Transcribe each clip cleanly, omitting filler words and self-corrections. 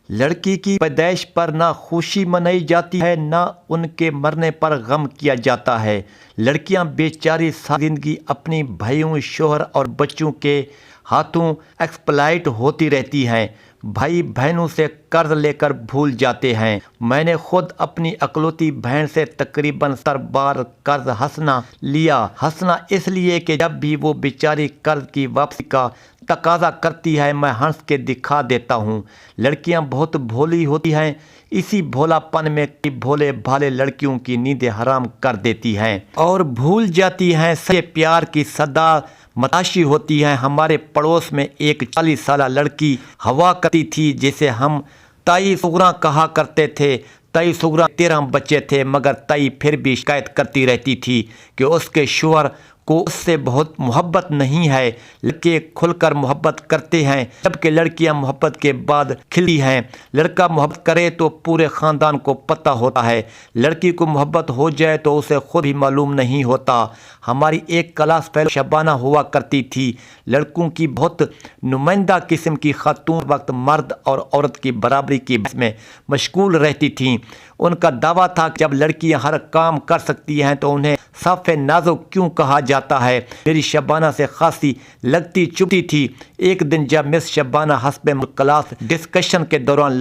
لڑکی کی پیدائش پر نہ خوشی منائی جاتی ہے نہ ان کے مرنے پر غم کیا جاتا ہے۔ لڑکیاں بیچاری ساری زندگی اپنی بھائیوں، شوہر اور بچوں کے ہاتھوں ایکسپلائٹ ہوتی رہتی ہیں۔ بھائی بہنوں سے قرض لے کر بھول جاتے ہیں۔ میں نے خود اپنی اکلوتی بہن سے تقریباً 70 بار قرض ہنسنا لیا۔ ہنسنا اس لیے کہ جب بھی وہ بیچاری قرض کی واپسی کا تقاضا کرتی ہے میں ہنس کے دکھا دیتا ہوں۔ لڑکیاں بہت بھولی ہوتی ہیں، اسی بھولا پن میں کئی بھولے بھالے لڑکیوں کی نیندیں حرام کر دیتی ہیں اور بھول جاتی ہیں سچے پیار کی صدا متاشی ہوتی ہے۔ ہمارے پڑوس میں ایک 40 سالہ لڑکی ہوا کرتی تھی جسے ہم تائی سغراں کہا کرتے تھے۔ تائی سغراں 13 بچے تھے مگر تائی پھر بھی شکایت کرتی رہتی تھی کہ اس کے شوہر کو اس سے بہت محبت نہیں ہے۔ لڑکے کھل کر محبت کرتے ہیں جبکہ لڑکیاں محبت کے بعد کھلتی ہیں۔ لڑکا محبت کرے تو پورے خاندان کو پتہ ہوتا ہے، لڑکی کو محبت ہو جائے تو اسے خود ہی معلوم نہیں ہوتا۔ ہماری ایک کلاس فیلو شبانہ ہوا کرتی تھی۔ لڑکوں کی بہت نمائندہ قسم کی خاتون وقت مرد اور عورت کی برابری کی بحث میں مشغول رہتی تھیں۔ ان کا دعویٰ تھا کہ جب لڑکیاں ہر کام کر سکتی ہیں تو انہیں صاف نازک کیوں کہا جاتا ہے۔ میری شبانہ سے خاصی لگتی چپتی تھی۔ ایک دن جب مس شبانہ حسب کلاس ڈسکشن کے دوران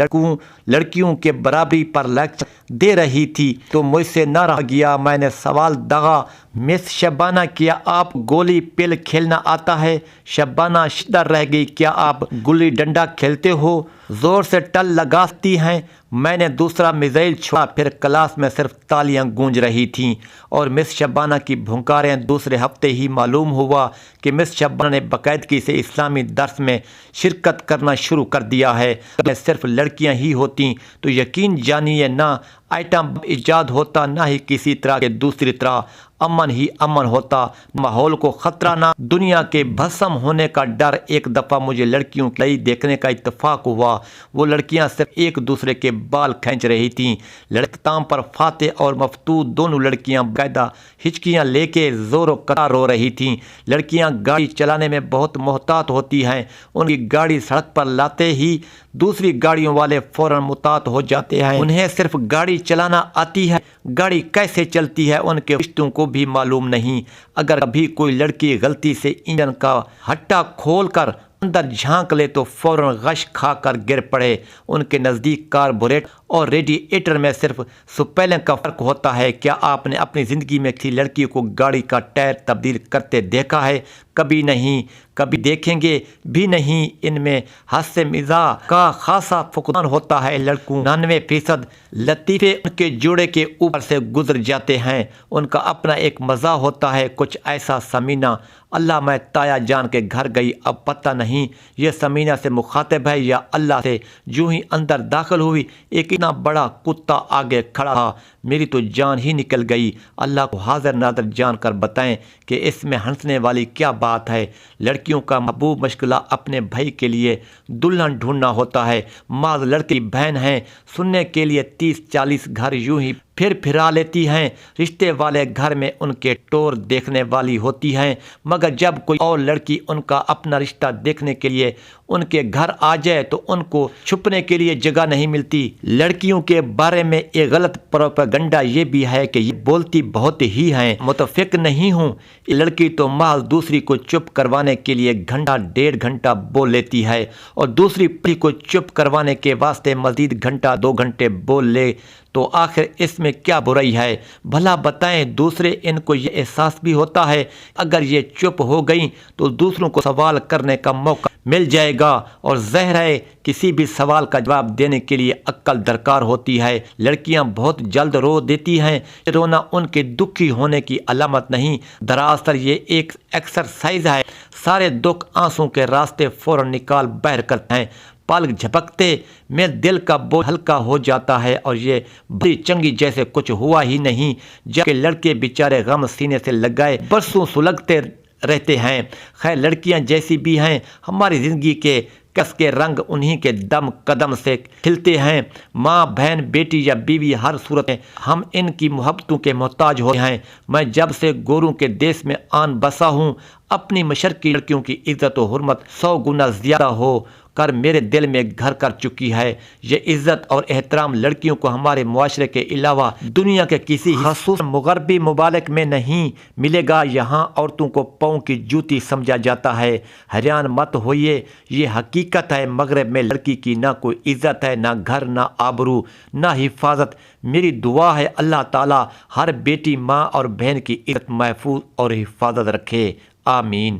لڑکیوں کے برابری پر لیکچر دے رہی تھی تو مجھ سے نہ رہا گیا۔ میں نے سوال داغا، مس شبانہ کیا آپ گولی پل کھیلنا آتا ہے؟ شبانہ شدہ رہ گئی، کیا آپ گلی ڈنڈا کھیلتے ہو؟ زور سے ٹل لگاتی ہیں؟ میں نے دوسرا میزائل چھوڑا، پھر کلاس میں صرف تالیاں گونج رہی تھیں اور مس شبانہ کی بھنکاریں۔ دوسرے ہفتے ہی معلوم ہوا کہ مس شبانہ نے باقاعدگی سے اسلامی درس میں شرکت کرنا شروع کر دیا ہے۔ اگر صرف لڑکیاں ہی ہوتیں تو یقین جانیے نہ آئٹم ایجاد ہوتا نہ ہی کسی طرح کے دوسری طرح امن ہی امن ہوتا، ماحول کو خطرہ نہ، دنیا کے بھسم ہونے کا ڈر۔ ایک دفعہ مجھے لڑکیوں کی لڑائی دیکھنے کا اتفاق ہوا۔ وہ لڑکیاں صرف ایک دوسرے کے بال کھینچ رہی تھیں۔ اختتام پر فاتح اور مفتون دونوں لڑکیاں باقاعدہ ہچکیاں لے کے زور و قطع رو رہی تھیں۔ لڑکیاں گاڑی چلانے میں بہت محتاط ہوتی ہیں، ان کی گاڑی سڑک پر لاتے ہی دوسری گاڑیوں والے فوراً محتاط ہو جاتے ہیں۔ انہیں صرف گاڑی چلانا آتی ہے، گاڑی کیسے چلتی ہے ان کے رشتوں کو بھی معلوم نہیں۔ اگر کبھی کوئی لڑکی غلطی سے انجن کا ہٹا کھول کر اندر جھانک لے تو فوراً غش کھا کر گر پڑے۔ ان کے نزدیک کاربوریٹر اور ریڈیئیٹر میں صرف سپیلنگ کا فرق ہوتا ہے۔ کیا آپ نے اپنی زندگی میں کسی لڑکی کو گاڑی کا ٹائر تبدیل کرتے دیکھا ہے؟ کبھی نہیں، کبھی دیکھیں گے بھی نہیں۔ ان میں حس مزاح کا خاصا فقدان ہوتا ہے۔ لڑکوں 99% لطیفے ان کے جوڑے کے اوپر سے گزر جاتے ہیں۔ ان کا اپنا ایک مزاح ہوتا ہے کچھ ایسا۔ سمینہ، اللہ میں تایا جان کے گھر گئی، اب پتہ نہیں یہ سمینہ سے مخاطب ہے یا اللہ سے۔ جو ہی اندر داخل ہوئی ایک اتنا بڑا کتا آگے کھڑا تھا، میری تو جان ہی نکل گئی۔ اللہ کو حاضر ناظر جان کر بتائیں کہ اس میں ہنسنے والی کیا بات ہے۔ لڑکیوں کا محبوب مشغلہ اپنے بھائی کے لیے دلہن ڈھونڈنا ہوتا ہے۔ بعض لڑکی بہن ہیں، سننے کے لیے 30-40 گھر یوں ہی پھرا لیتی ہیں۔ رشتے والے گھر میں ان کے ٹور دیکھنے والی ہوتی ہیں، مگر جب کوئی اور لڑکی ان کا اپنا رشتہ دیکھنے کے لیے ان کے گھر آ جائے تو ان کو چھپنے کے لیے جگہ نہیں ملتی۔ لڑکیوں کے بارے میں ایک غلط پروپیگنڈا یہ بھی ہے کہ یہ بولتی بہت ہی ہیں۔ متفق نہیں ہوں، لڑکی تو محض دوسری کو چپ کروانے کے لیے گھنٹہ 1.5 گھنٹہ بول لیتی ہے اور دوسری کو چپ کروانے کے واسطے مزید گھنٹہ 2 گھنٹے بول لے تو آخر اس میں کیا برائی ہے؟ بھلا بتائیں، دوسرے ان کو یہ احساس بھی ہوتا ہے اگر یہ چپ ہو گئیں تو دوسروں کو سوال کرنے کا موقع مل جائے گا، اور ظاہر ہے کسی بھی سوال کا جواب دینے کے لیے عقل درکار ہوتی ہے۔ لڑکیاں بہت جلد رو دیتی ہیں، رونا ان کے دکھی ہونے کی علامت نہیں، دراصل یہ ایک ایکسرسائز ہے۔ سارے دکھ آنسوں کے راستے فوراً نکال باہر کرتے ہیں۔ پلک جھپکتے میں دل کا بوجھ ہلکا ہو جاتا ہے اور یہ بڑی چنگی جیسے کچھ ہوا ہی نہیں، جبکہ لڑکے بیچارے غم سینے سے لگائے برسوں سلگتے رہتے ہیں۔ خیر، لڑکیاں جیسی بھی ہیں، ہماری زندگی کے کس کے رنگ انہی کے دم قدم سے کھلتے ہیں۔ ماں، بہن، بیٹی یا بیوی، ہر صورت میں ہم ان کی محبتوں کے محتاج ہوتے ہیں۔ میں جب سے گوروں کے دیس میں آن بسا ہوں، اپنی مشرقی لڑکیوں کی عزت و حرمت 100 گنا زیادہ ہو کر میرے دل میں گھر کر چکی ہے۔ یہ عزت اور احترام لڑکیوں کو ہمارے معاشرے کے علاوہ دنیا کے کسی خصوص مغربی ممالک میں نہیں ملے گا۔ یہاں عورتوں کو پاؤں کی جوتی سمجھا جاتا ہے۔ حیران مت ہوئیے، یہ حقیقت ہے۔ مغرب میں لڑکی کی نہ کوئی عزت ہے، نہ گھر، نہ آبرو، نہ حفاظت۔ میری دعا ہے اللہ تعالیٰ ہر بیٹی، ماں اور بہن کی عزت محفوظ اور حفاظت رکھے، آمین۔